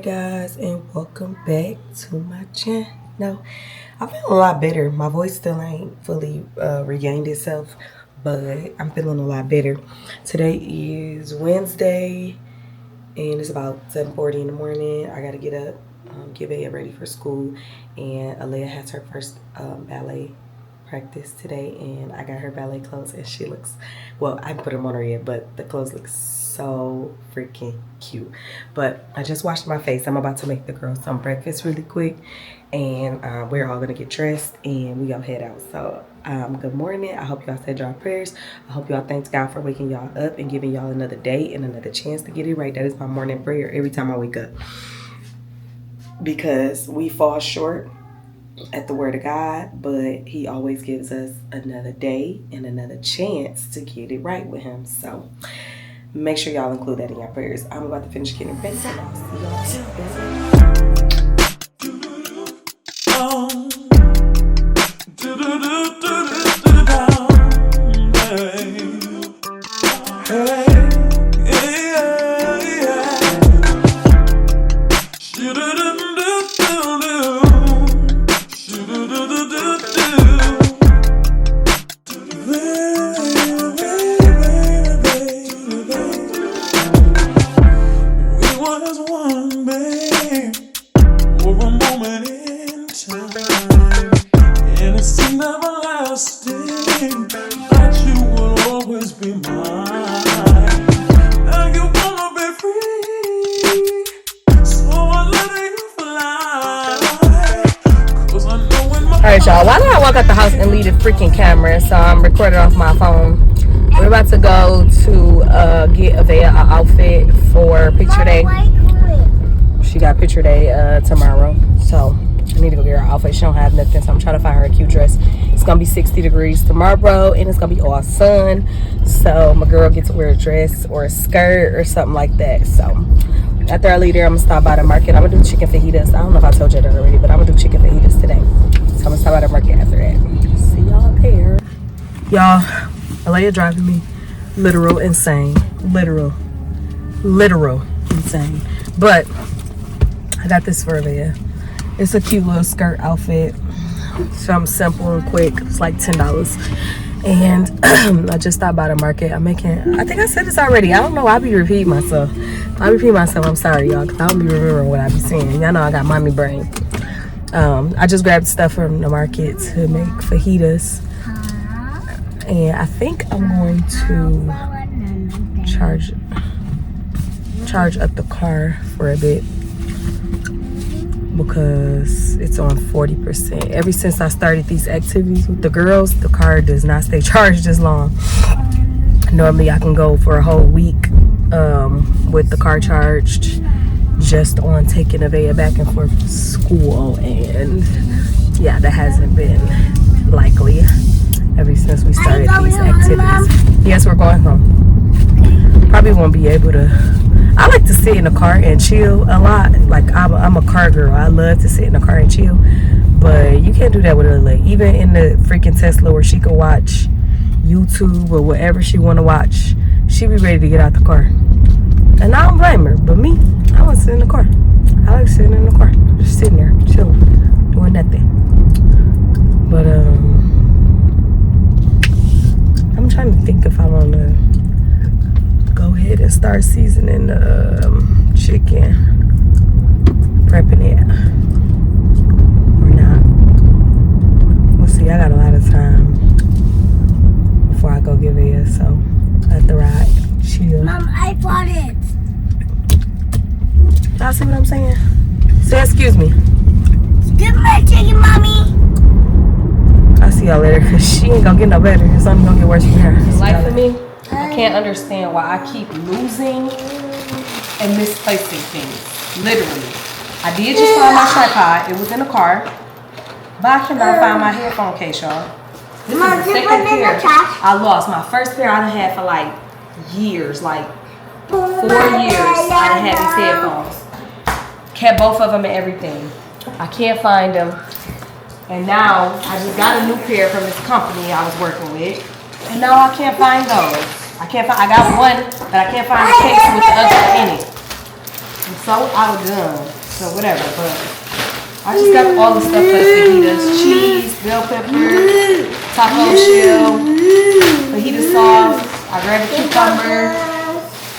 Guys, and welcome back to my channel. I feel a lot better. My voice still ain't fully regained itself, but I'm feeling a lot better. Today is Wednesday and it's about 7:40 in the morning. I gotta get up, get Aya ready for school, and Alea has her first ballet practice today, and I got her ballet clothes, and she looks, well, I haven't put them on her yet, but the clothes look so freaking cute. But I just washed my face. I'm about to make the girls some breakfast really quick, and we're all gonna get dressed and we gonna head out. So good morning. I hope y'all said y'all prayers. I hope y'all thanked God for waking y'all up and giving y'all another day and another chance to get it right. That is my morning prayer every time I wake up, because we fall short at the word of God, but he always gives us another day and another chance to get it right with him. So make sure y'all include that in your prayers. I'm about to finish getting ready, and I'll see y'all. Alright, y'all, why did I walk out the house and leave the freaking camera? So I'm recording off my phone. We're about to go to get Avea an outfit for picture day. She got picture day tomorrow, so I need to go get her outfit. She don't have nothing, so I'm trying to find her a cute dress. It's gonna be 60 degrees tomorrow, and it's gonna be all sun, so my girl gets to wear a dress or a skirt or something like that. So after I leave there, I'm gonna stop by the market. I'm gonna do chicken fajitas. I don't know if I told you that already, but I'm gonna do chicken fajitas today. So I'm gonna stop by the market after that. See y'all there. Y'all, Alea driving me literal insane. Literal insane. But I got this for Alea. It's a cute little skirt outfit. Something simple and quick. It's like $10. And I just stopped by the market. I think I said this already. I don't know. I be repeating myself. I'm sorry, y'all, because I don't be remembering what I be saying. Y'all know I got mommy brain. I just grabbed stuff from the market to make fajitas. And I think I'm going to charge up the car for a bit, because it's on 40%. Ever since I started these activities with the girls, the car does not stay charged as long. Normally I can go for a whole week with the car charged, just on taking Avea back and forth to school, and yeah, that hasn't been likely ever since we started these activities. Yes, we're going home. Probably won't be able to. I like to sit in the car and chill a lot. Like, I'm a car girl. I love to sit in the car and chill, but you can't do that with her leg. Even in the freaking Tesla, where she can watch YouTube or whatever she want to watch, she be ready to get out the car. And I don't blame her, but me, I want to sit in the car. I like sitting in the car, just sitting there, chilling, doing nothing. But I'm trying to think if I want to go ahead and start seasoning the chicken, prepping it, or not. We'll see. I got a lot of time before I go give it, so I have to ride, chill. Mom, I bought it. Y'all see what I'm saying? Say excuse me. Excuse me, chicken mommy. I'll see y'all later, because she ain't gonna get no better. It's only gonna get worse from here. Like, for me, I can't understand why I keep losing and misplacing things. Literally. I did just find my tripod. It was in the car. But I cannot find my headphone case, y'all. This is the second pair I lost. My first pair I done had for like years, like 4 years I done had these headphones. Kept both of them and everything. I can't find them. And now I just got a new pair from this company I was working with. And now I can't find those. I got one, but I can't find the case with the other one in it. so outdone. So whatever, but I just got all the stuff for fajitas. Cheese, bell pepper, taco shell, fajita sauce. I grabbed a cucumber.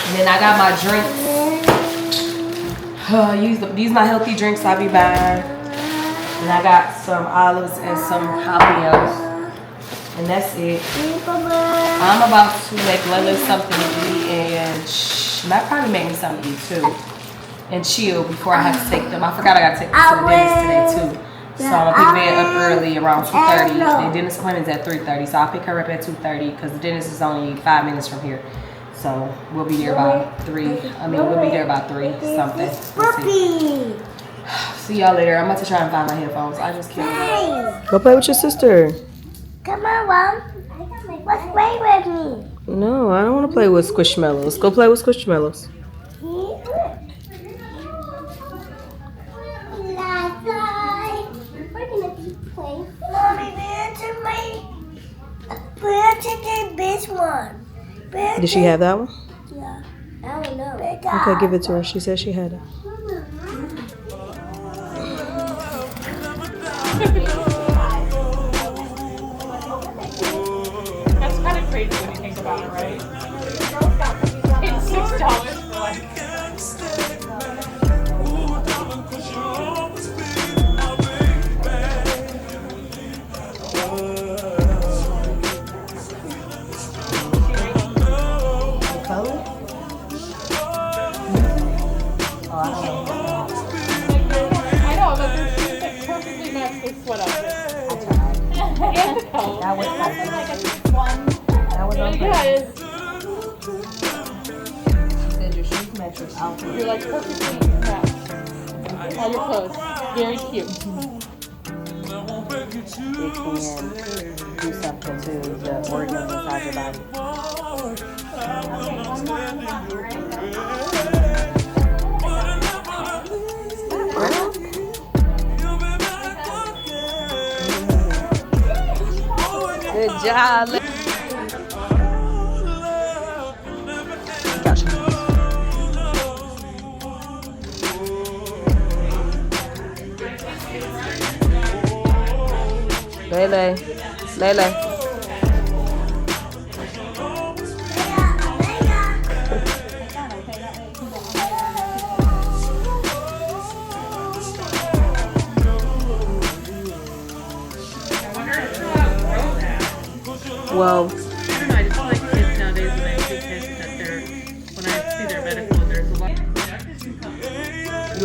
And then I got my drinks. These my healthy drinks I be buying. And I got some olives and some jalapenos. And that's it. I'm about to make Lila something to eat and might probably make me something to eat too. And chill before I have to take them. I forgot I got to take them to the dentist today too. So I'm gonna pick Van up early around 2:30. The dentist appointment's at 3:30. So I'll pick her up at 2:30 because the dentist is only 5 minutes from here. So we'll be there by 3. We'll be there by 3 something. See. See y'all later. I'm about to try and find my headphones. I just can't. Go play with your sister. Come on, Mom. Let's play with me. No, I don't want to play with Squishmallows. Go play with Squishmallows. This one. Did she have that one? Yeah. I don't know. Okay, give it to her. She said she had it. That's kind of crazy when you think about it, right? It's $6 for like. I know, but this like perfectly matched this sweat outfit. And the coat. That was And like a one. That was okay. Yeah, She said your shoes match your outfit. you're like perfectly matched. All your clothes. Very cute. It can do something to the organs inside your body. Good job. Gotcha. Lele. Well, I don't know, I just feel like kids nowadays, when I see kids, when I see their medical, there's a lot.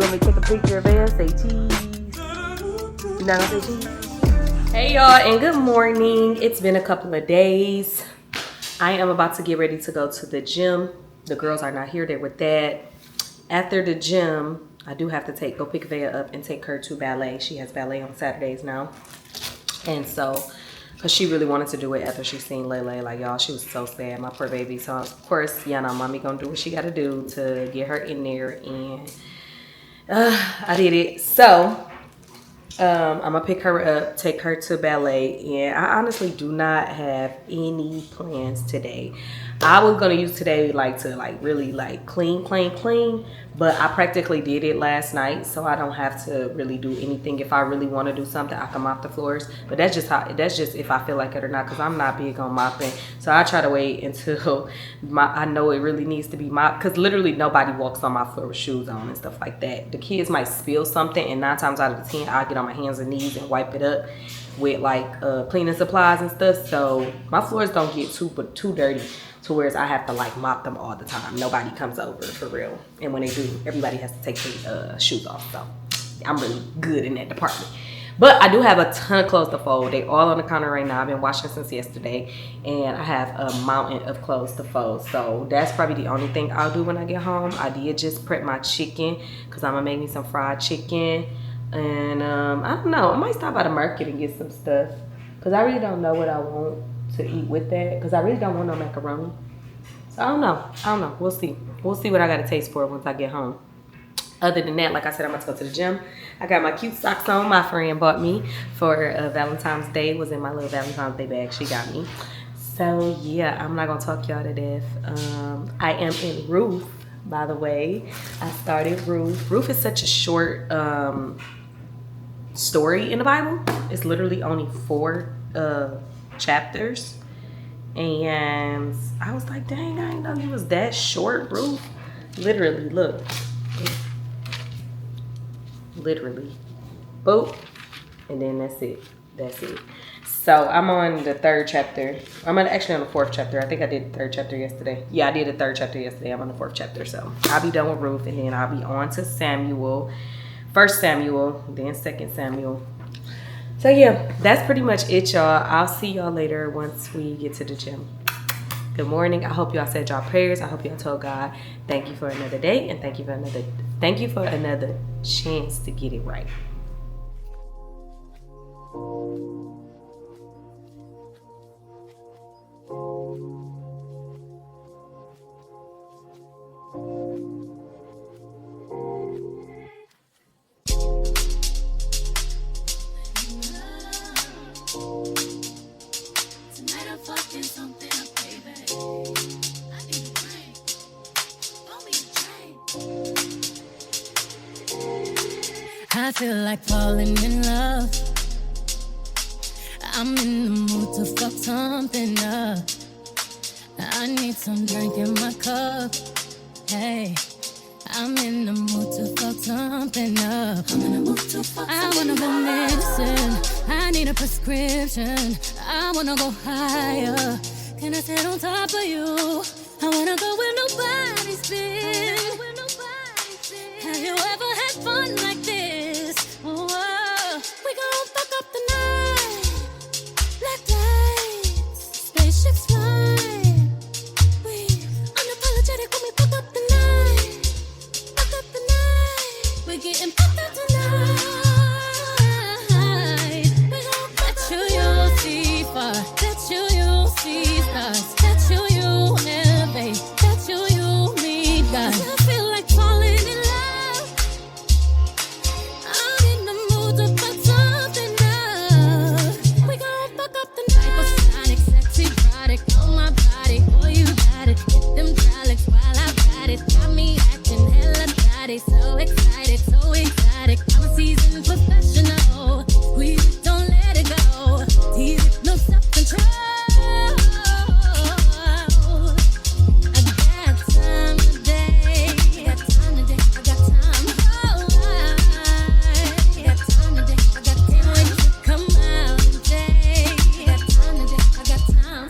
you want me to take a picture of it? Say cheese. You not gonna say cheese? Hey y'all, and good morning. It's been a couple of days. I am about to get ready to go to the gym. The girls are not here, they're with dad. After the gym, I do have to go pick Vea up and take her to ballet. She has ballet on Saturdays now. And so, because she really wanted to do it after she seen Lele. Like, y'all, she was so sad, my poor baby. So, of course, you know, mommy gonna do what she gotta do to get her in there. And I did it. So, I'm gonna pick her up, take her to ballet. And I honestly do not have any plans today. I was gonna use today to really clean, but I practically did it last night, so I don't have to really do anything. If I really want to do something, I can mop the floors, but that's just if I feel like it or not, because I'm not big on mopping. So I try to wait until I know it really needs to be mopped, because literally nobody walks on my floor with shoes on and stuff like that. The kids might spill something, and 9 times out of 10 I'll get on my hands and knees and wipe it up with cleaning supplies and stuff. So my floors don't get too dirty to whereas I have to mop them all the time. Nobody comes over for real, and when they do, everybody has to take their shoes off. So I'm really good in that department. But I do have a ton of clothes to fold. They all on the counter right now. I've been washing since yesterday, and I have a mountain of clothes to fold. So that's probably the only thing I'll do when I get home. I did just prep my chicken because I'm gonna make me some fried chicken. And I don't know, I might stop by the market and get some stuff, because I really don't know what I want to eat with that, because I really don't want no macaroni. So I don't know, we'll see what I got to taste for once I get home. Other than that, like I said, I'm about to go to the gym. I got my cute socks on, my friend bought me for Valentine's Day. It was in my little Valentine's Day bag she got me. So yeah, I'm not gonna talk y'all to death. I am in Ruth by the way. I started Ruth. Ruth is such a short story in the Bible. It's literally only 4 chapters. And I was like, dang, I didn't know he was that short, Ruth. Literally, look. Literally. Boop. And then that's it. That's it. So I'm on the 3rd chapter. I'm actually on the 4th chapter. I think I did the 3rd chapter yesterday. Yeah, I did the 3rd chapter yesterday. I'm on the 4th chapter. So I'll be done with Ruth, and then I'll be on to Samuel. 1st Samuel, then 2nd Samuel. So yeah, that's pretty much it, y'all. I'll see y'all later once we get to the gym. Good morning. I hope y'all said y'all prayers. I hope y'all told God, thank you for another day, and thank you for another chance to get it right. I feel like falling in love. I'm in the mood to fuck something up. I need some drink in my cup. Hey, I'm in the mood to fuck something up. I'm in the mood to fuck something up. I wanna go medicine. I need a prescription. I wanna go higher. Can I sit on top of you? I wanna go where nobody's been. Have you ever had fun like this? Oh, we gon' fuck up the night. Black lights, spaceships fly. We unapologetic when we fuck up the night. Fuck up the night. We getting fucked up tonight. We gon' bet you'll see far. Bet you'll see stars. Bet you elevate. Bet you meet God. I feel like falling in love. So excited, so exotic. I'm a seasoned professional. We don't let it go. Tease, no self-control. I got time today. I got time today. I got time. Oh, I got time today. I got time to come out today. I got time today. I got time.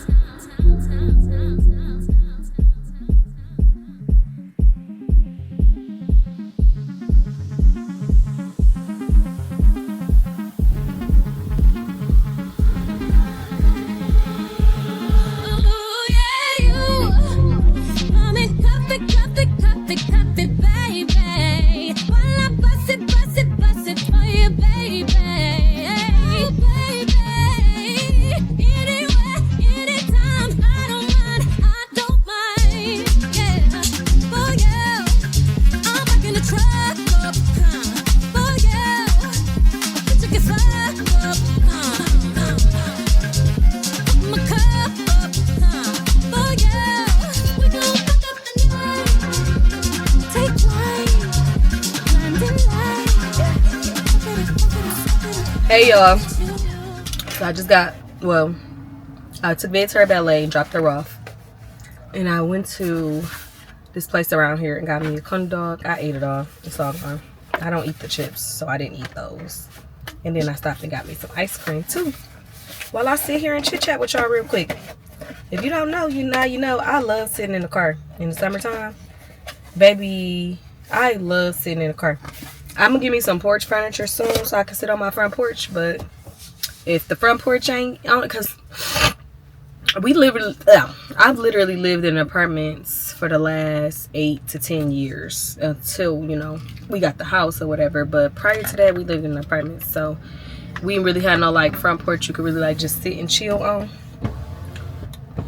Hey y'all, so I just got, well, I took Vay to her ballet and dropped her off, and I went to this place around here and got me a corn dog. I ate it all. It's all gone. I don't eat the chips, so I didn't eat those. And then I stopped and got me some ice cream too. While I sit here and chit chat with y'all real quick. If you don't know, you know I love sitting in the car in the summertime. Baby, I love sitting in the car. I'm gonna give me some porch furniture soon so I can sit on my front porch, but if the front porch ain't on it, because I've literally lived in apartments for the last 8 to 10 years until, you know, we got the house or whatever. But prior to that, we lived in apartments, so we didn't really have no like front porch you could really like just sit and chill on.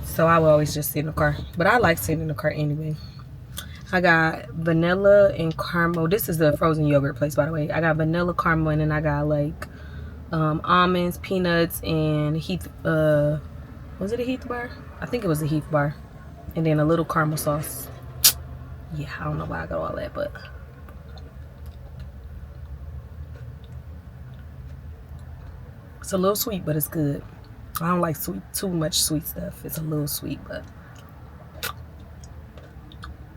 So I would always just sit in the car, but I like sitting in the car anyway. I got vanilla and caramel. This is the frozen yogurt place, by the way. I got vanilla, caramel, and then I got like almonds, peanuts, and Heath. Was it a Heath bar? I think it was a Heath bar. And then a little caramel sauce. yeah, I don't know why I got all that, but it's a little sweet, but it's good. I don't like too much sweet stuff. It's a little sweet, but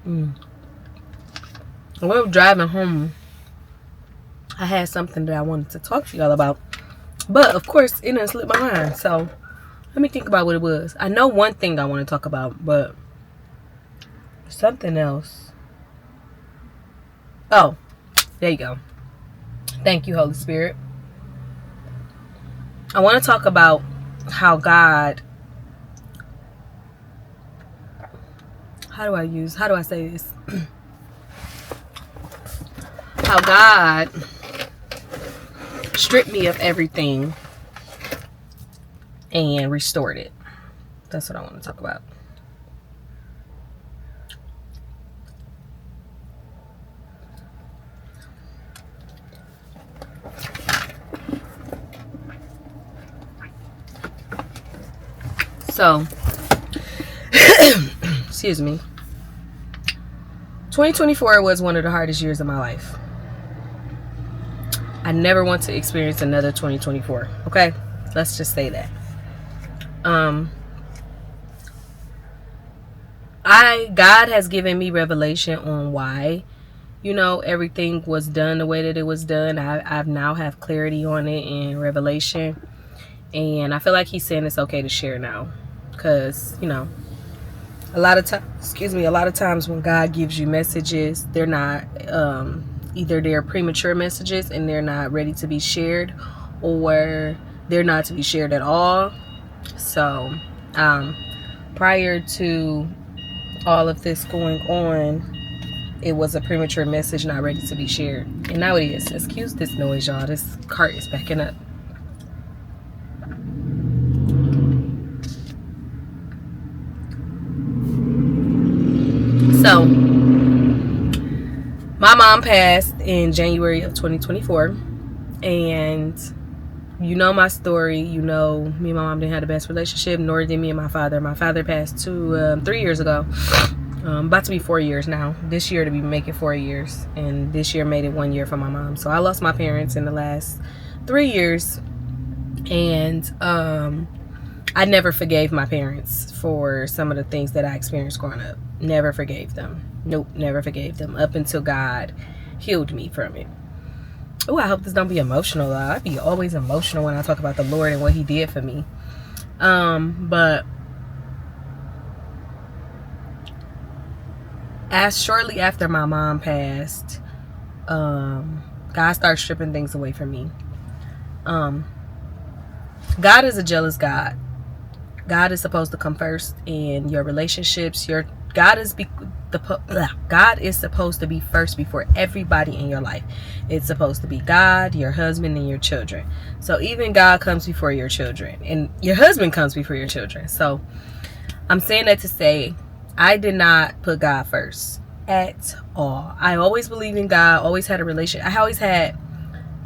when we were driving home, I had something that I wanted to talk to y'all about, but of course it didn't slip my mind. So let me think about what it was. I know one thing I want to talk about, but something else. Oh, there you go. Thank you, Holy Spirit. I want to talk about how God, how do I say this? How God stripped me of everything and restored it. That's what I want to talk about. So, excuse me. 2024 was one of the hardest years of my life. I never want to experience another 2024. Okay? Let's just say that. God has given me revelation on why, everything was done the way that it was done. I've now have clarity on it and revelation. And I feel like he's saying it's okay to share now. Because, a lot of times when God gives you messages, they're not, either they're premature messages and they're not ready to be shared, or they're not to be shared at all. So, prior to all of this going on, it was a premature message not ready to be shared. And now it is. Excuse this noise, y'all. This cart is backing up. So, my mom passed in January of 2024, and my story. Me and my mom didn't have the best relationship, nor did me and my father. My father passed 3 years ago. About to be 4 years now. This year to be making 4 years, and this year made it 1 year for my mom. So I lost my parents in the last 3 years, and I never forgave my parents for some of the things that I experienced growing up. Never forgave them. Nope, never forgave them up until God healed me from it. Oh, I hope this don't be emotional. I be always emotional when I talk about the Lord and what he did for me. But shortly after my mom passed, God started stripping things away from me. God is a jealous God. God is supposed to come first in your relationships. God is supposed to be first before everybody in your life. It's supposed to be God, your husband, and your children. So even God comes before your children, and your husband comes before your children. So I'm saying that to say, I did not put God first at all. I always believed in God. Always had a relationship. I always had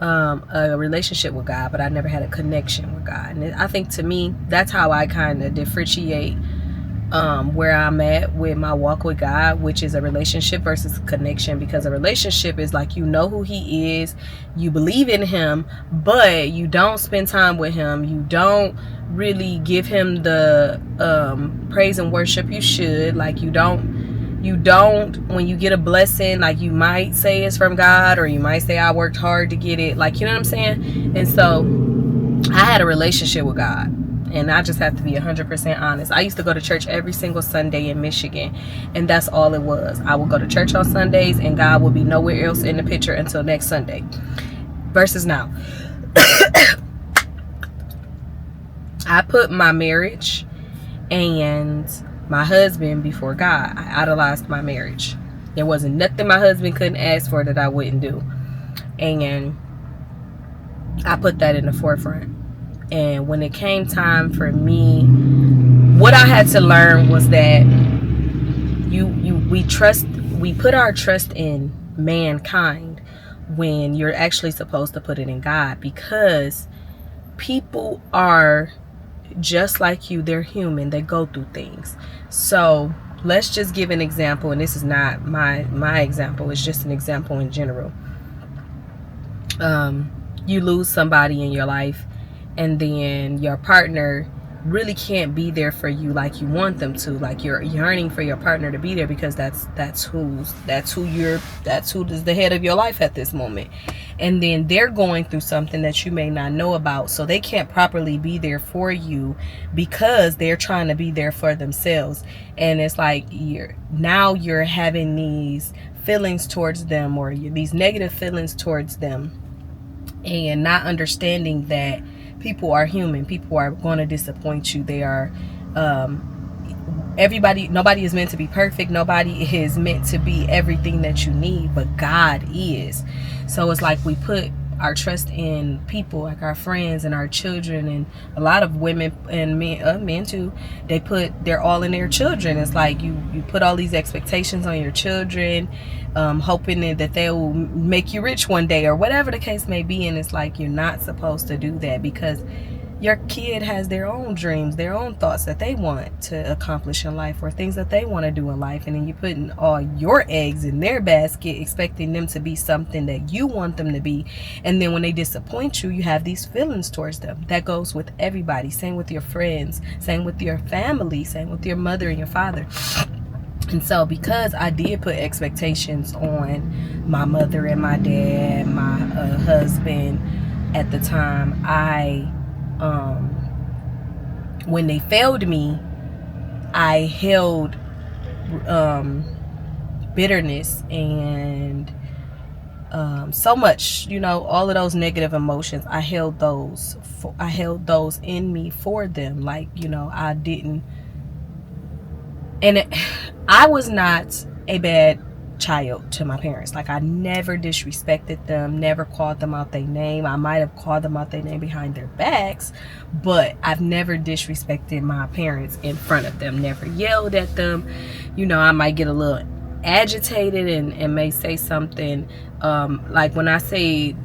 a relationship with God, but I never had a connection with God. And I think, to me, that's how I kind of differentiate where I'm at with my walk with God, which is a relationship versus a connection. Because a relationship is like, who he is, you believe in him, but you don't spend time with him. You don't really give him the praise and worship you should. Like, you don't, when you get a blessing, like, you might say it's from God, or you might say I worked hard to get it. Like, you know what I'm saying? And so I had a relationship with God. And I just have to be 100% honest. I used to go to church every single Sunday in Michigan, and that's all it was. I would go to church on Sundays, and God would be nowhere else in the picture until next Sunday. Versus now. I put my marriage and my husband before God. I idolized my marriage. There wasn't nothing my husband couldn't ask for that I wouldn't do. And I put that in the forefront. And when it came time for me, what I had to learn was that we put our trust in mankind when you're actually supposed to put it in God, because people are just like you. They're human. They go through things. So let's just give an example, and this is not my example, it's just an example in general. You lose somebody in your life, and then your partner really can't be there for you like you want them to. Like, you're yearning for your partner to be there because that's who is the head of your life at this moment. And then they're going through something that you may not know about, so they can't properly be there for you because they're trying to be there for themselves. And it's like you're having these feelings towards them, or these negative feelings towards them, and not understanding that people are human. People are going to disappoint you. They are nobody is meant to be perfect. Nobody is meant to be everything that you need, but God is. So it's like we put our trust in people, like our friends and our children, and a lot of women and men too, they're all in their children. It's like you put all these expectations on your children, hoping that they will make you rich one day, or whatever the case may be. And it's like, you're not supposed to do that, because your kid has their own dreams, their own thoughts that they want to accomplish in life, or things that they want to do in life. And then you're putting all your eggs in their basket, expecting them to be something that you want them to be. And then when they disappoint you, you have these feelings towards them. That goes with everybody. Same with your friends, same with your family, same with your mother and your father. And so, because I did put expectations on my mother and my dad, my husband at the time, when they failed me, I held bitterness and so much, all of those negative emotions. I held those in me for them. Like, I didn't, and I was not a bad child to my parents. Like, I never disrespected them, never called them out their name. I might have called them out their name behind their backs, but I've never disrespected my parents in front of them, never yelled at them. I might get a little agitated and may say something, like when I say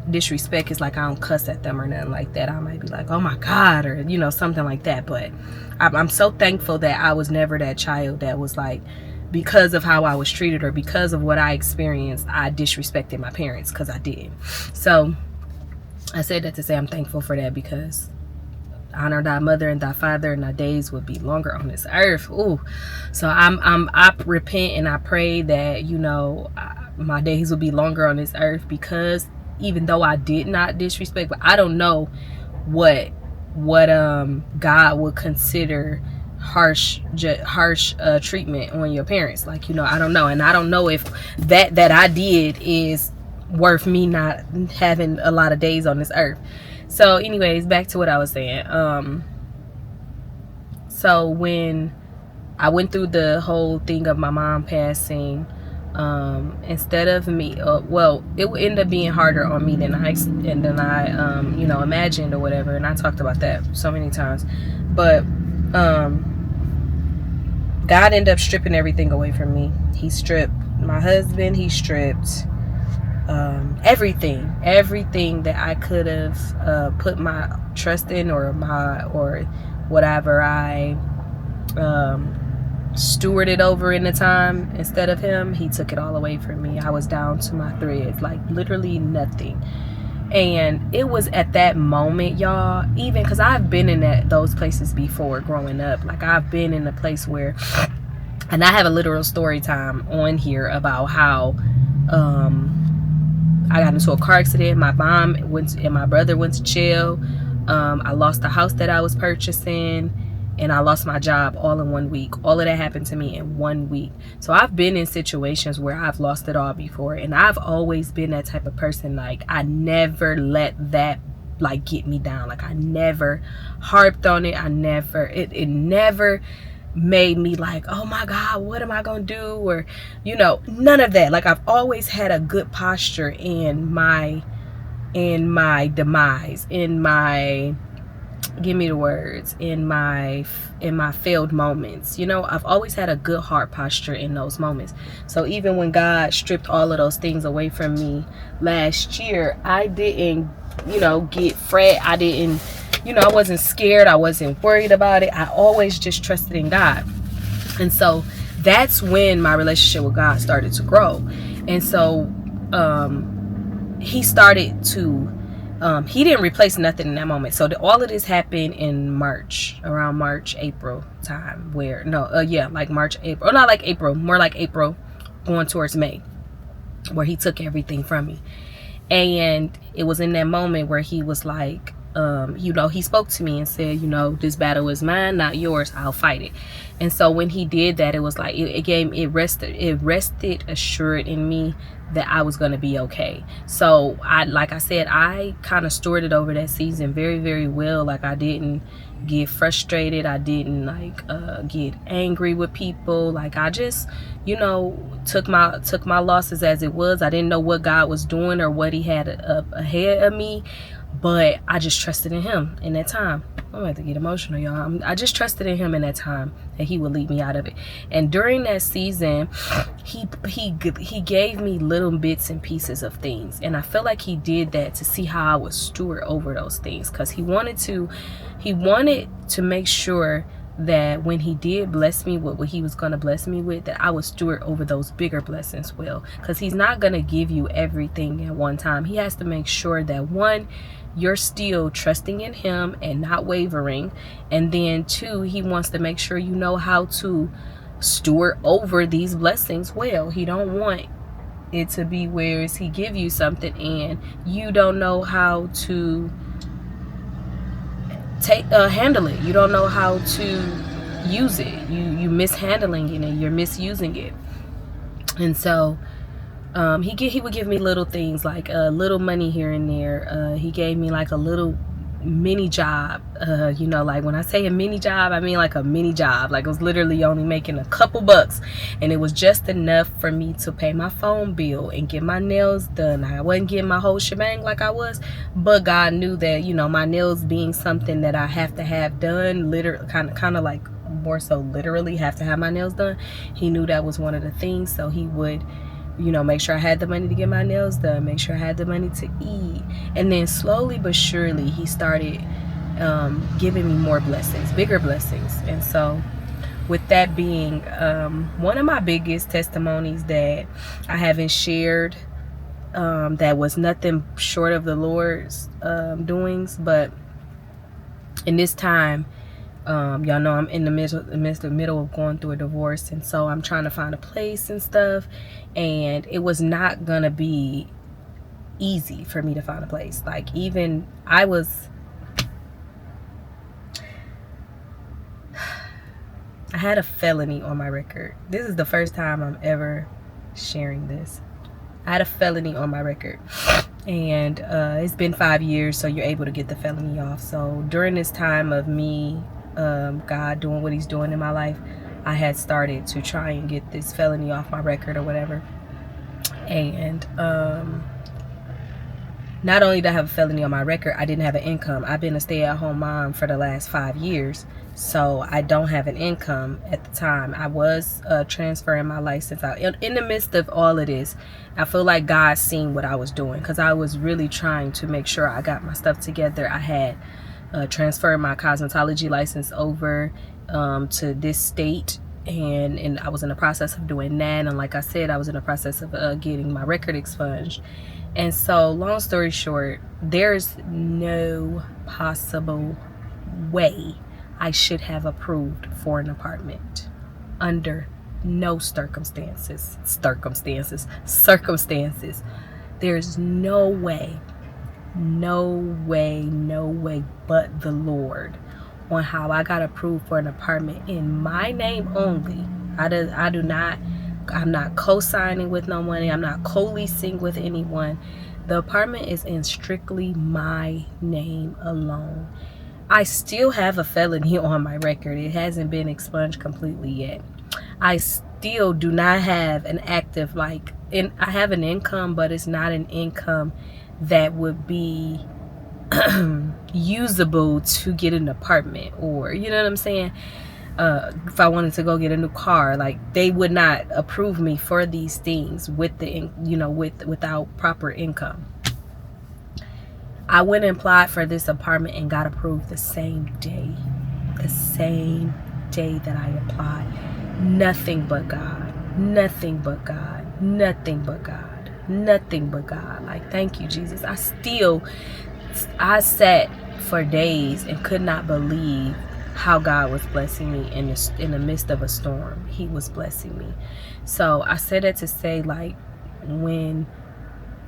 disrespect, it's like I don't cuss at them or nothing like that. I might be like, oh my God, or something like that. But I'm so thankful that I was never that child that was like, because of how I was treated or because of what I experienced, I disrespected my parents, because I did. So I said that to say I'm thankful for that, because honor thy mother and thy father, and thy days would be longer on this earth. Ooh. So I repent and I pray that my days will be longer on this earth, because even though I did not disrespect, but I don't know what God would consider harsh treatment on your parents. Like, I don't know. And I don't know if that I did is worth me not having a lot of days on this earth. So anyways, back to what I was saying. So when I went through the whole thing of my mom passing, instead of me, it would end up being harder on me than I imagined or whatever. And I talked about that so many times, but God ended up stripping everything away from me. He stripped my husband. He stripped everything that I could have put my trust in, or whatever I stewarded over in the time instead of him. He took it all away from me. I was down to my threads, like literally nothing. And it was at that moment, y'all, even because I've been in those places before growing up. Like, I've been in a place where, and I have a literal story time on here about how I got into a car accident. My mom and my brother went to jail. I lost the house that I was purchasing, and I lost my job all in 1 week. All of that happened to me in 1 week. So I've been in situations where I've lost it all before, and I've always been that type of person. Like, I never let that like get me down. Like, I never harped on it. It never made me like, oh my God, what am I gonna do? Or none of that. Like, I've always had a good posture in my demise, in my, give me the words, in my failed moments. I've always had a good heart posture in those moments. So even when God stripped all of those things away from me last year, I didn't get fret. I didn't I wasn't scared. I wasn't worried about it. I always just trusted in God. And so that's when my relationship with God started to grow. And so he started to he didn't replace nothing in that moment. So all of this happened in March, around March, April time, where like March, April, not like April, more like April going towards May, where he took everything from me. And it was in that moment where he was like, he spoke to me and said, this battle is mine, not yours. I'll fight it. And so when he did that, it was like it rested assured in me that I was going to be okay. So like I said, I kind of stewarded over that season very, very well. Like, I didn't get frustrated. I didn't get angry with people. Like, I just, took my losses as it was. I didn't know what God was doing or what he had ahead of me, but I just trusted in him in that time. I'm about to get emotional, y'all. I just trusted in him in that time that he would lead me out of it. And during that season, he gave me little bits and pieces of things, and I feel like he did that to see how I would steward over those things, because he wanted to make sure that when he did bless me with what he was going to bless me with, that I would steward over those bigger blessings well, because he's not going to give you everything at one time. He has to make sure that, one, you're still trusting in him and not wavering, and then two, he wants to make sure you know how to steward over these blessings well. He don't want it to be where he give you something and you don't know how to handle it. You don't know how to use it. You mishandling it and you're misusing it. And so he would give me little things, like little money here and there. He gave me like a little mini job. Like when I say a mini job, I mean like a mini job. Like, I was literally only making a couple bucks, and it was just enough for me to pay my phone bill and get my nails done. I wasn't getting my whole shebang like I was, but God knew that, my nails being something that I have to have done, literally kind of like more so literally have to have my nails done. He knew that was one of the things, so he would make sure I had the money to get my nails done, make sure I had the money to eat. And then slowly but surely, he started giving me more blessings, bigger blessings. And so with that being one of my biggest testimonies that I haven't shared, that was nothing short of the Lord's doings, but in this time, y'all know I'm in the middle of going through a divorce, and so I'm trying to find a place and stuff, and it was not gonna be easy for me to find a place. Like, even I had a felony on my record. This is the first time I'm ever sharing this. I had a felony on my record, and it's been 5 years, so you're able to get the felony off. So during this time of me God doing what he's doing in my life, I had started to try and get this felony off my record or whatever. And not only did I have a felony on my record, I didn't have an income. I've been a stay-at-home mom for the last 5 years, so I don't have an income at the time. I was transferring my license out. In the midst of all of this, I feel like God seen what I was doing, because I was really trying to make sure I got my stuff together. I had transferred my cosmetology license over to this state, and I was in the process of doing that. And like I said, I was in the process of getting my record expunged. And so, long story short, there's no possible way I should have approved for an apartment. Under no circumstances. There's no way but the Lord on how I got approved for an apartment in my name only. I'm not co-signing with no money. I'm not co-leasing with anyone. The apartment is in strictly my name alone. I still have a felony on my record. It hasn't been expunged completely yet. I still do not have an active, I have an income, but it's not an income that would be usable to get an apartment, or you know what I'm saying, if I wanted to go get a new car, like, they would not approve me for these things with the without proper income. I went and applied for this apartment and got approved the same day that I applied. Nothing but God. Nothing but God. Nothing but God. Nothing but God. Like, thank you, Jesus. I sat for days and could not believe how God was blessing me in the midst of a storm. He was blessing me. So I said that to say, like, when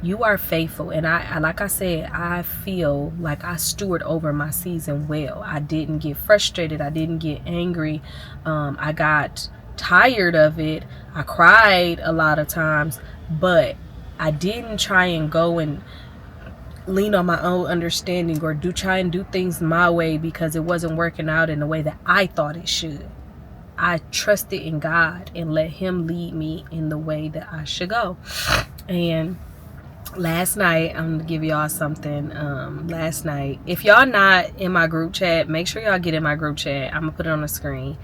you are faithful, and I like I said, I feel like I steward over my season well. I didn't get frustrated. I didn't get angry. I got tired of it. I cried a lot of times, but I didn't try and go and lean on my own understanding or try and do things my way because it wasn't working out in the way that I thought it should. I trusted in God and let him lead me in the way that I should go. And last night, I'm gonna give y'all something. Last night, if y'all not in my group chat, make sure y'all get in my group chat. I'm gonna put it on the screen,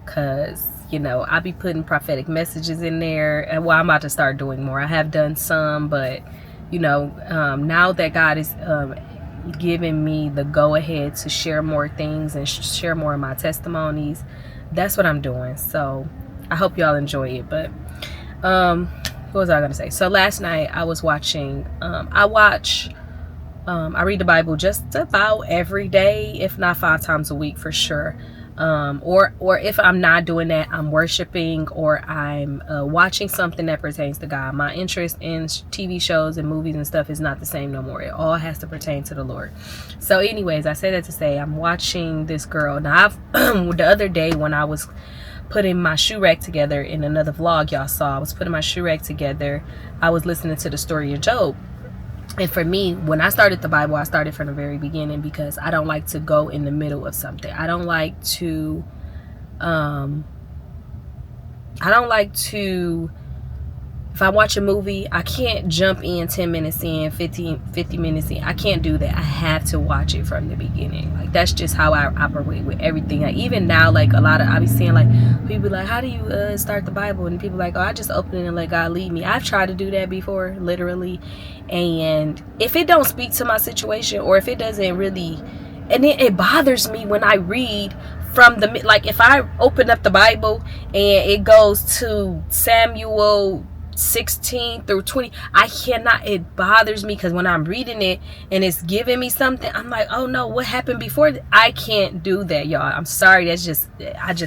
because you know, I be putting prophetic messages in there, and well, I'm about to start doing more. I have done some, but you know, now that God is giving me the go ahead to share more things and share more of my testimonies, that's what I'm doing. So I hope y'all enjoy it. But what was I gonna say? So last night I was watching, I read the Bible just about every day, if not 5 times a week for sure. Or if I'm not doing that, I'm worshiping, or I'm watching something that pertains to God. My interest in TV shows and movies and stuff is not the same no more. It all has to pertain to the Lord. So anyways, I say that to say I'm watching this girl. Now the other day when I was putting my shoe rack together in another vlog y'all saw, I was putting my shoe rack together, I was listening to the story of Job. And for me, when I started the Bible, I started from the very beginning, because I don't like to go in the middle of something. I don't like to if I watch a movie, I can't jump in 10 minutes in, 50 minutes in. I can't do that. I have to watch it from the beginning. Like, that's just how I operate with everything. Like, even now, like, I be seeing, like, people like, how do you start the Bible? And people like, oh, I just open it and let God lead me. I've tried to do that before, literally. And if it don't speak to my situation, or if it doesn't really, and it bothers me when I read from the, like, if I open up the Bible and it goes to Samuel 16 through 20, I cannot, it bothers me, because when I'm reading it and it's giving me something, I'm like, oh no, what happened before? I can't do that, y'all. I'm sorry, I just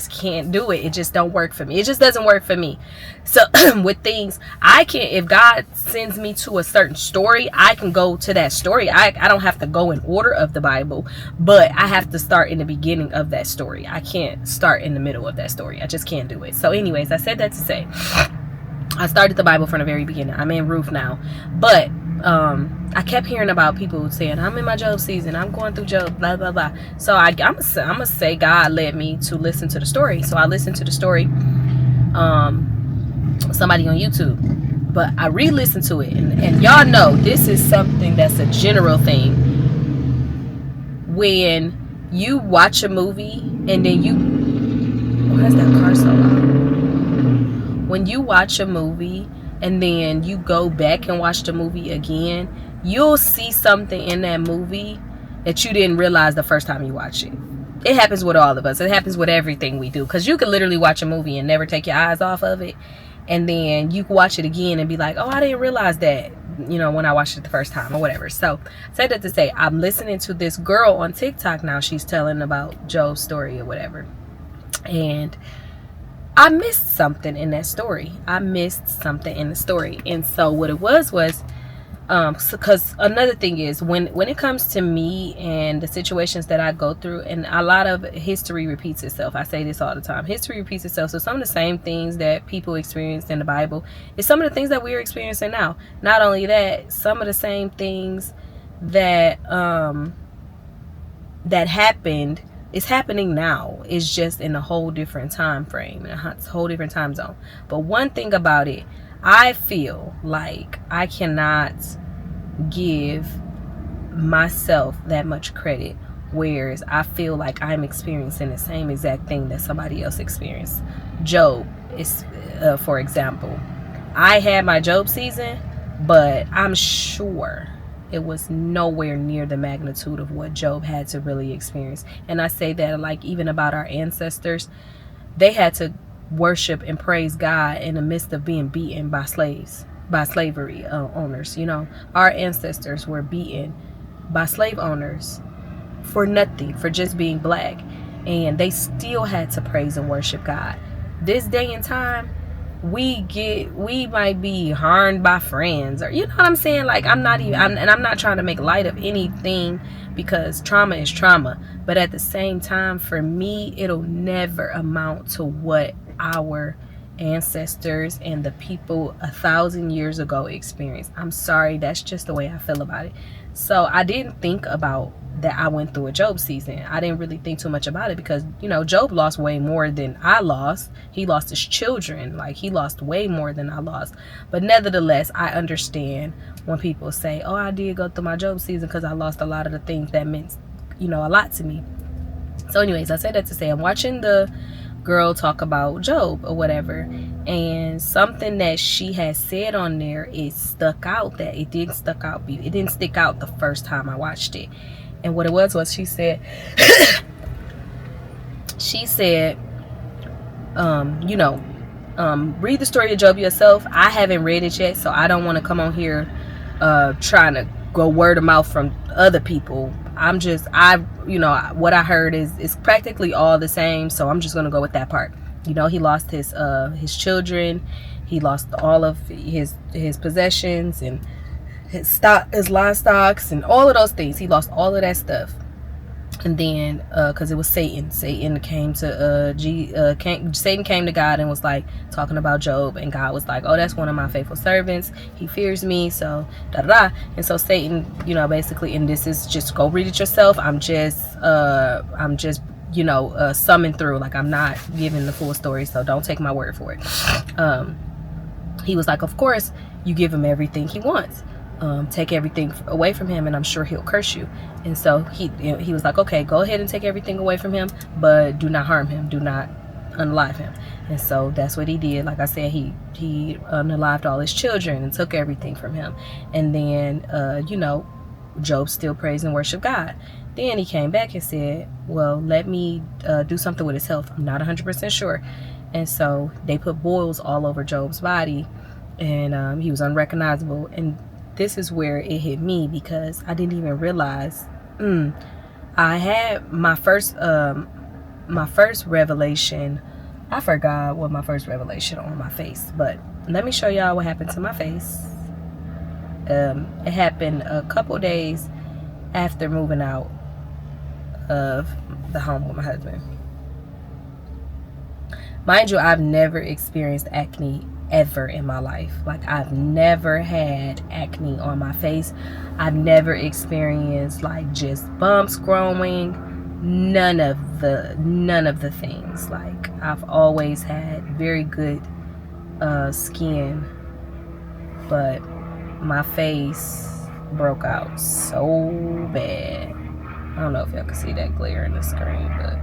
can't do it. It just don't work for me. It just doesn't work for me. So with things, I can, if God sends me to a certain story, I can go to that story. I don't have to go in order of the Bible, but I have to start in the beginning of that story. I can't start in the middle of that story. I just can't do it. So anyways, I said that to say, I started the Bible from the very beginning. I'm in Ruth now. But I kept hearing about people saying, I'm in my Job season. I'm going through Job, blah, blah, blah. So I'm going to say God led me to listen to the story. So I listened to the story, somebody on YouTube. But I re-listened to it. And y'all know this is something that's a general thing. When you watch a movie and then you... Why is that car so loud? When you watch a movie and then you go back and watch the movie again, you'll see something in that movie that you didn't realize the first time you watch it. It happens with all of us. It happens with everything we do. Because you can literally watch a movie and never take your eyes off of it. And then you can watch it again and be like, oh, I didn't realize that, you know, when I watched it the first time or whatever. So I said that to say, I'm listening to this girl on TikTok now. She's telling about Job's story or whatever. And I missed something in that story. And so what it was because another thing is, when it comes to me and the situations that I go through, and a lot of history repeats itself. I say this all the time. History repeats itself. So some of the same things that people experienced in the Bible is some of the things that we're experiencing now. Not only that, some of the same things that that happened is happening now. It's just in a whole different time frame, in a whole different time zone. But one thing about it, I feel like I cannot give myself that much credit, whereas I feel like I'm experiencing the same exact thing that somebody else experienced. Job is, for example, I had my Job season, but I'm sure it was nowhere near the magnitude of what Job had to really experience. And I say that, like, even about our ancestors, they had to worship and praise God in the midst of being beaten by slavery owners. You know, our ancestors were beaten by slave owners for nothing, for just being black, and they still had to praise and worship God. This day and time, we might be harmed by friends, or you know what I'm saying. Like, I'm not trying to make light of anything, because trauma is trauma, but at the same time, for me, it'll never amount to what our ancestors and the people 1,000 years ago experienced. I'm sorry, that's just the way I feel about it. So I didn't think about that I went through a Job season. I didn't really think too much about it, because, you know, Job lost way more than I lost. He lost his children. Like, he lost way more than I lost. But nevertheless, I understand when people say, oh, I did go through my Job season because I lost a lot of the things that meant, you know, a lot to me. So anyways, I said that to say, I'm watching the girl talk about Job or whatever, and something that she has said on there, it stuck out. That it didn't stick out the first time I watched it. And what it was she said you know, read the story of Job yourself. I haven't read it yet, so I don't want to come on here trying to go word of mouth from other people. You know, what I heard is practically all the same, so I'm just gonna go with that part. You know, he lost his children, he lost all of his possessions and his livestock and all of those things. He lost all of that stuff. And then because it was Satan came to Satan came to God and was like talking about Job, and God was like, oh, that's one of my faithful servants, he fears me, so da da da. And so Satan, you know, basically, and this is just, go read it yourself, I'm just you know, summing through, like, I'm not giving the full story, so don't take my word for it. He was like, of course you give him everything he wants, take everything away from him and I'm sure he'll curse you. And so he was like, okay, go ahead and take everything away from him, but do not harm him, do not unalive him. And so that's what he did. Like I said, he unalived all his children and took everything from him. And then you know, Job still praised and worshiped God. Then he came back and said, well, let me do something with his health. I'm not 100% sure. And so they put boils all over Job's body, and he was unrecognizable. And this is where it hit me, because I didn't even realize I had my first revelation. I forgot what my first revelation on my face, but let me show y'all what happened to my face. It happened a couple days after moving out of the home with my husband. Mind you, I've never experienced acne ever in my life. Like, I've never had acne on my face. I've never experienced like just bumps growing, none of the things. Like, I've always had very good skin, but my face broke out so bad. I don't know if y'all can see that glare in the screen, but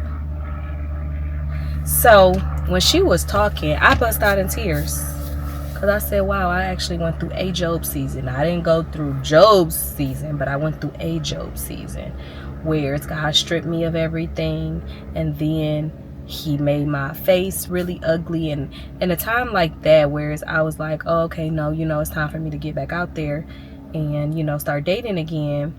so when she was talking, I bust out in tears, because I said, wow, I actually went through a Job season. I didn't go through Job's season, but I went through a Job season where God stripped me of everything, and then he made my face really ugly. And in a time like that, whereas I was like, oh, okay, no, you know, it's time for me to get back out there and, you know, start dating again.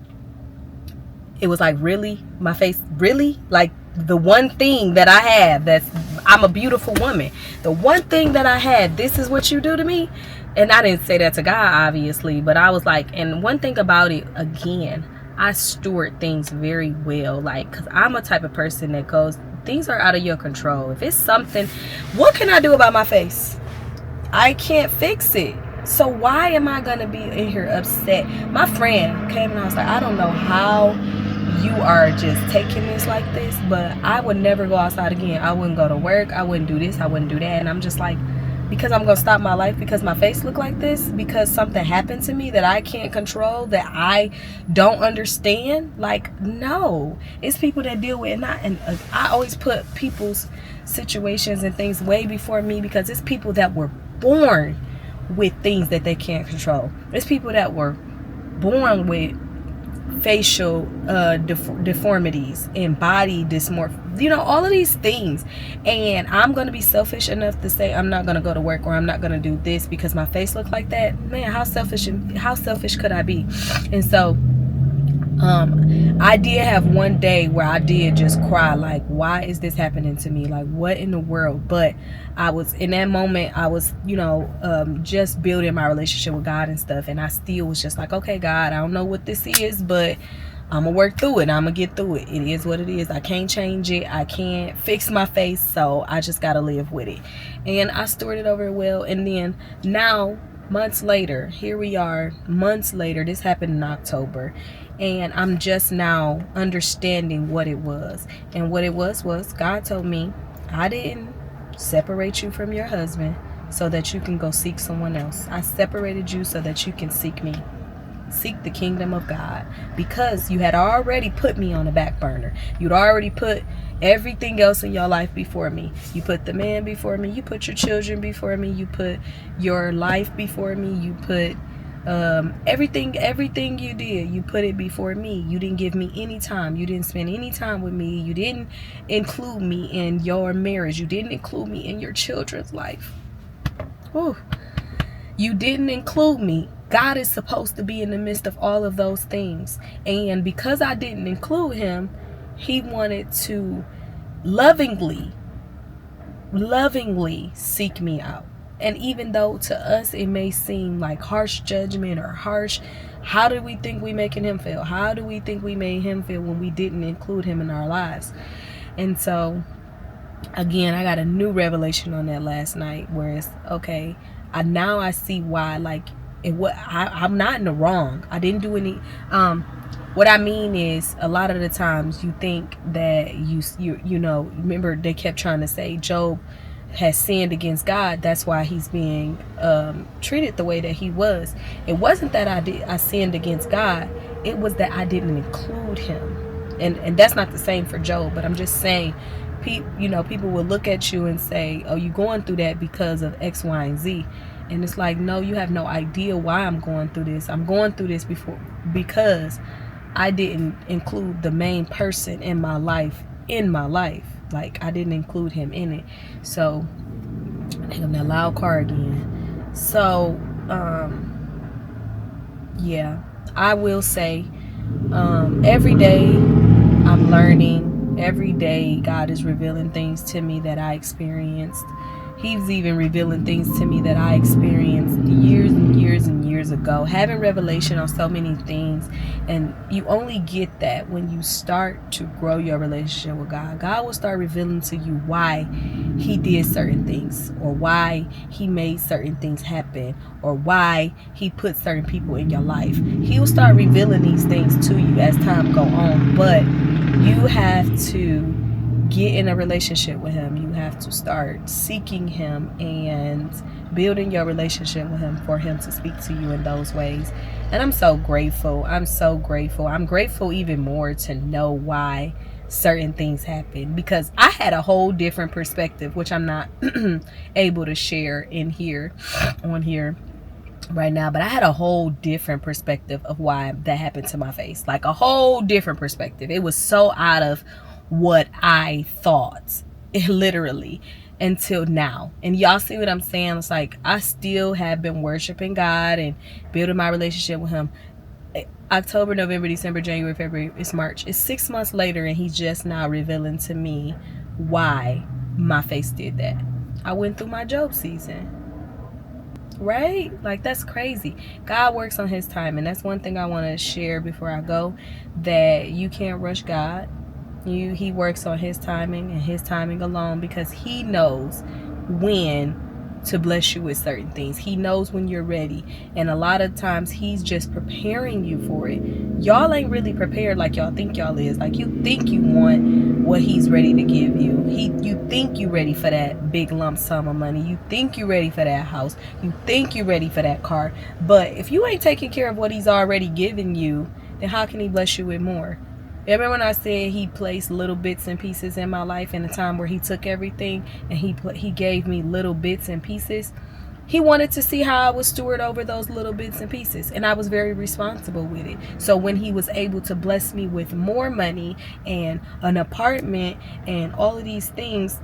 It was like, really? My face, really? Like, the one thing that I have, I'm a beautiful woman. The one thing that I had, this is what you do to me? And I didn't say that to God, obviously, but I was like, and one thing about it, again, I steward things very well. Like, because I'm a type of person that goes, things are out of your control. If it's something, what can I do about my face? I can't fix it. So why am I going to be in here upset? My friend came and I was like, I don't know how you are just taking this like this, but I would never go outside again. I wouldn't go to work. I wouldn't do this. I wouldn't do that. And I'm just like, because I'm going to stop my life because my face look like this, because something happened to me that I can't control, that I don't understand. Like, no, it's people that deal with it. And I always put people's situations and things way before me, because it's people that were born with things that they can't control. It's people that were born with facial deformities and body dysmorphia, all of these things. And I'm going to be selfish enough to say I'm not going to go to work, or I'm not going to do this because my face looked like that. Man, how selfish could I be? And so I did have one day where I did just cry, like, why is this happening to me? Like, what in the world? But I was, in that moment, I was, just building my relationship with God and stuff. And I still was just like, okay, God, I don't know what this is, but I'm gonna work through it. I'm gonna get through it. It is what it is. I can't change it. I can't fix my face. So I just gotta live with it. And I stewarded over it well. And then now, months later, here we are, months later, this happened in October. And I'm just now understanding what it was. And what it was God told me, I didn't separate you from your husband so that you can go seek someone else. I separated you so that you can seek me. Seek the kingdom of God, because you had already put me on the back burner. You'd already put everything else in your life before me. You put the man before me. You put your children before me. You put your life before me. You put everything you did, you put it before me. You didn't give me any time. You didn't spend any time with me. You didn't include me in your marriage. You didn't include me in your children's life. Whew. You didn't include me. God is supposed to be in the midst of all of those things. And because I didn't include him, he wanted to lovingly seek me out. And even though to us it may seem like harsh judgment or harsh, how do we think we making him feel? How do we think we made him feel when we didn't include him in our lives? And so, again, I got a new revelation on that last night, where it's, okay, now I see why, like, I'm not in the wrong. I didn't do any, what I mean is, a lot of the times you think that you know, remember they kept trying to say Job has sinned against God, that's why he's being treated the way that he was. It wasn't that I sinned against God, it was that I didn't include him. And that's not the same for Job, but I'm just saying, people will look at you and say, oh, you're going through that because of X, Y, and Z. And it's like, no, you have no idea why I'm going through this. I'm going through this because I didn't include the main person in my life. Like, I didn't include him in it. So, I'm that loud car again. So, yeah, I will say, every day I'm learning. Every day God is revealing things to me that I experienced. He's even revealing things to me that I experienced years and years and years ago. Having revelation on so many things. And you only get that when you start to grow your relationship with God. God will start revealing to you why he did certain things, or why he made certain things happen, or why he put certain people in your life. He will start revealing these things to you as time go on. But you have to get in a relationship with him. You have to start seeking him and building your relationship with him for him to speak to you in those ways. And I'm so grateful. I'm grateful even more to know why certain things happen, because I had a whole different perspective, which I'm not able to share on here right now, but I had a whole different perspective of why that happened to my face. Like, a whole different perspective. It was so out of what I thought, literally, until now. And y'all see what I'm saying? It's like, I still have been worshiping God and building my relationship with him. October, November, December, January, February, it's March. It's 6 months later, and he's just now revealing to me why my face did that. I went through my Job season. Right? Like, that's crazy. God works on his time. And that's one thing I want to share before I go, that you can't rush God. He works on his timing, and his timing alone, because he knows when to bless you with certain things. He knows when you're ready. And a lot of times he's just preparing you for it. Y'all ain't really prepared like y'all think y'all is. Like, you think you want what he's ready to give you. You think you ready for that big lump sum of money. You think you ready for that house. You think you ready for that car. But if you ain't taking care of what he's already given you, then how can he bless you with more? Remember when I said he placed little bits and pieces in my life in a time where he took everything and he gave me little bits and pieces? He wanted to see how I would steward over those little bits and pieces, and I was very responsible with it. So when he was able to bless me with more money and an apartment and all of these things,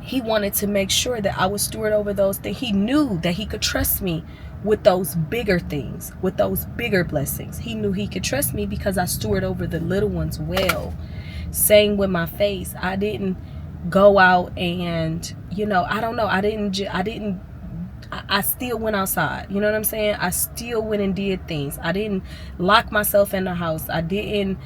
he wanted to make sure that I would steward over those things. He knew that he could trust me with those bigger things, with those bigger blessings. He knew he could trust me because I steward over the little ones well. Same with my face. I didn't go out and, you know, I don't know. I still went outside. You know what I'm saying? I still went and did things. I didn't lock myself in the house. I didn't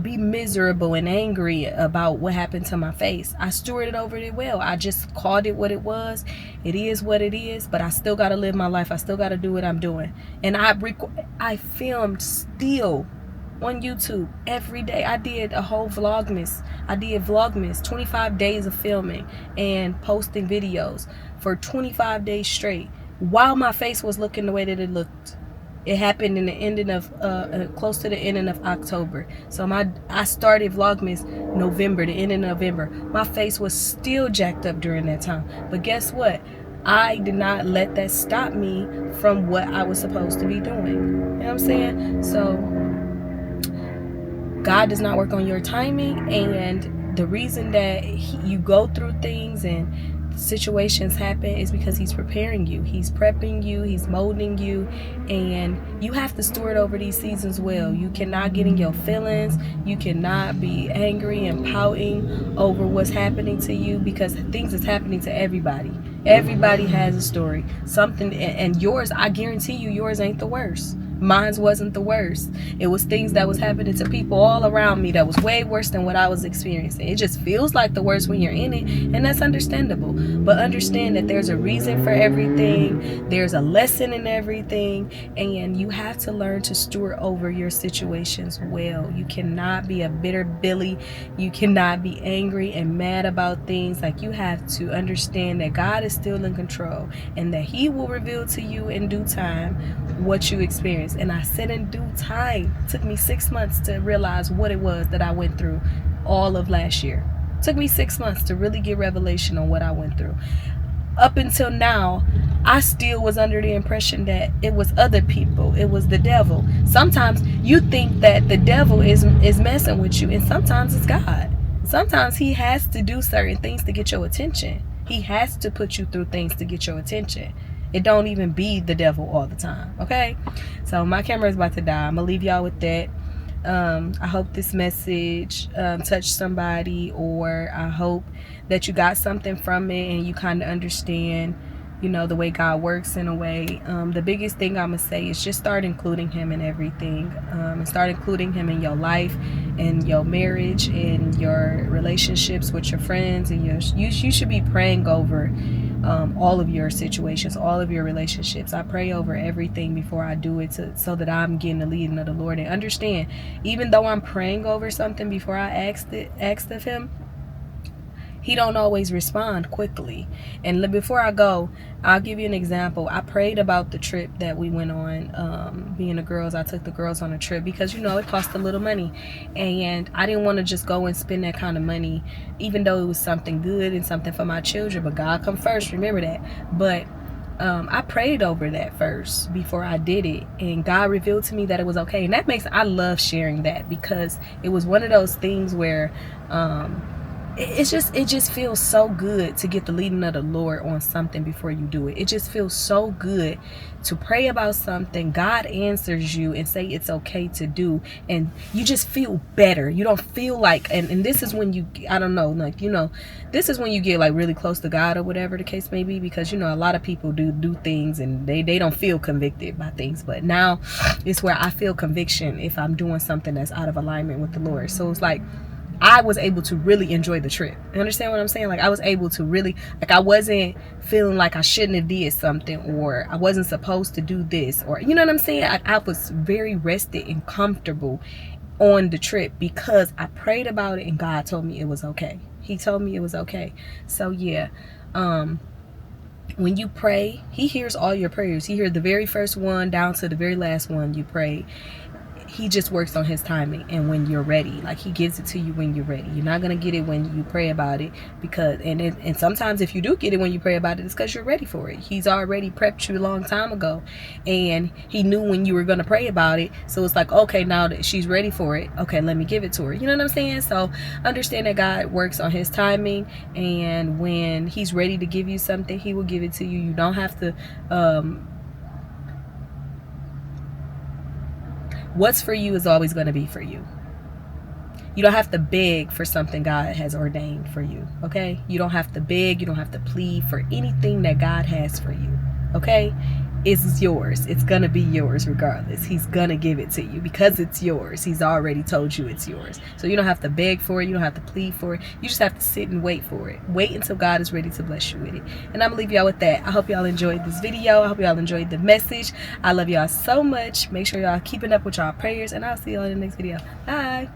be miserable and angry about what happened to my face. I stewarded over it well. I just called it what it was. It is what it is, but I still got to live my life. I still got to do what I'm doing. And I filmed still on YouTube every day. I did a whole Vlogmas. I did Vlogmas, 25 days of filming and posting videos for 25 days straight while my face was looking the way that it looked. It happened in the ending of close to the ending of October. So I started Vlogmas November, the end of November. My face was still jacked up during that time. But guess what? I did not let that stop me from what I was supposed to be doing. You know what I'm saying? So God does not work on your timing, and the reason that you go through things and situations happen is because he's preparing you. He's prepping you. He's molding you, and you have to steward over these seasons well. You cannot get in your feelings. You cannot be angry and pouting over what's happening to you, because things is happening to everybody. Everybody has a story, something, and yours, I guarantee you, yours ain't the worst. Mine wasn't the worst. It was things that was happening to people all around me that was way worse than what I was experiencing. It just feels like the worst when you're in it, and that's understandable. But understand that there's a reason for everything. There's a lesson in everything, and you have to learn to steward over your situations well. You cannot be a bitter Billy. You cannot be angry and mad about things. Like, you have to understand that God is still in control, and that he will reveal to you in due time what you experience. And I said in due time. It took me 6 months to realize what it was that I went through all of last year. It took me 6 months to really get revelation on what I went through. Up until now, I still was under the impression that it was other people. It was the devil. Sometimes you think that the devil is messing with you, and sometimes it's God. Sometimes he has to do certain things to get your attention. He has to put you through things to get your attention. It don't even be the devil all the time, okay? So my camera is about to die. I'm going to leave y'all with that. I hope this message touched somebody, or I hope that you got something from it and you kind of understand, you know, the way God works in a way. The biggest thing I'm going to say is just start including him in everything. And start including him in your life, in your marriage, in your relationships with your friends, and you should be praying over all of your situations, all of your relationships. I pray over everything before I do it, so that I'm getting the leading of the Lord. And understand, even though I'm praying over something before I asked of him, he don't always respond quickly. And before I go, I'll give you an example. I prayed about the trip that we went on, being the girls. I took the girls on a trip because, you know, it cost a little money, and I didn't want to just go and spend that kind of money, even though it was something good and something for my children. But God come first, remember that. But I prayed over that first before I did it, and God revealed to me that it was okay. And I love sharing that, because it was one of those things where it just feels so good to get the leading of the Lord on something before you do it. It just feels so good to pray about something, God answers you and say it's okay to do, and you just feel better. You don't feel like, and this is when you, I don't know, like, you know, this is when you get like really close to God, or whatever the case may be, because, you know, a lot of people do things and they don't feel convicted by things, but now it's where I feel conviction if I'm doing something that's out of alignment with the Lord. So it's like, I was able to really enjoy the trip. You understand what I'm saying? Like, I was able to really, like, I wasn't feeling like I shouldn't have did something, or I wasn't supposed to do this, or, you know what I'm saying? I was very rested and comfortable on the trip because I prayed about it and God told me it was okay. He told me it was okay. So yeah, when you pray, he hears all your prayers. He hears the very first one down to the very last one you prayed. he just works on his timing and when you're ready. Like, he gives it to you when you're ready. You're not going to get it when you pray about it, because and sometimes if you do get it when you pray about it, it's because you're ready for it. He's already prepped you a long time ago, and he knew when you were going to pray about it. So it's like, okay, now that she's ready for it, okay, let me give it to her. You know what I'm saying? So understand that God works on his timing, and when he's ready to give you something, he will give it to you. You don't have to what's for you is always going to be for you. You don't have to beg for something God has ordained for you, okay? You don't have to beg. You don't have to plead for anything that God has for you, okay? It's yours. It's going to be yours regardless. He's going to give it to you because it's yours. He's already told you it's yours. So you don't have to beg for it. You don't have to plead for it. You just have to sit and wait for it. Wait until God is ready to bless you with it. And I'm going to leave y'all with that. I hope y'all enjoyed this video. I hope y'all enjoyed the message. I love y'all so much. Make sure y'all keeping up with y'all prayers, and I'll see y'all in the next video. Bye.